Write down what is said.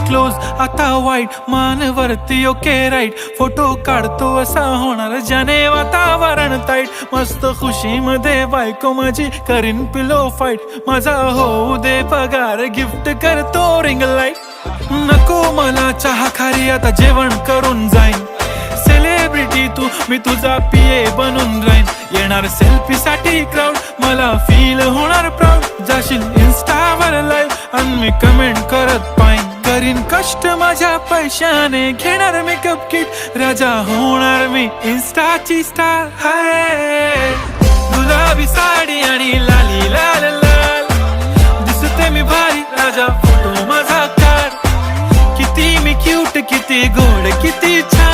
close आता वाईट मान वरती ओके राईट फोटो काढतो असा होणार ज्याने वातावरण ताईट मस्त खुशी मध्ये बायको माझी करीन पिलो फाईट माझा होऊ दे पगार गिफ्ट करतो रिंग लाईट नको मला चहा खारी आता जेवण करून जाईन सेलिब्रिटी तू मी तुझा पिये बनून राहीन येणार सेल्फी साठी क्राऊड मला फील होणार प्राऊड जाशील इन्स्टावर लाईव्ह आणि मी कमेंट करत पाईन करीन कष्ट माझ्या पैशाने घेणार मेकअप किट राजा होणार मी इन्स्टाची स्टार हाय गुलाबी साडी आणि लाली लाल लाल दिसते मी भारी राजा फोटो माझा काढ किती मी क्यूट किती गोड किती छान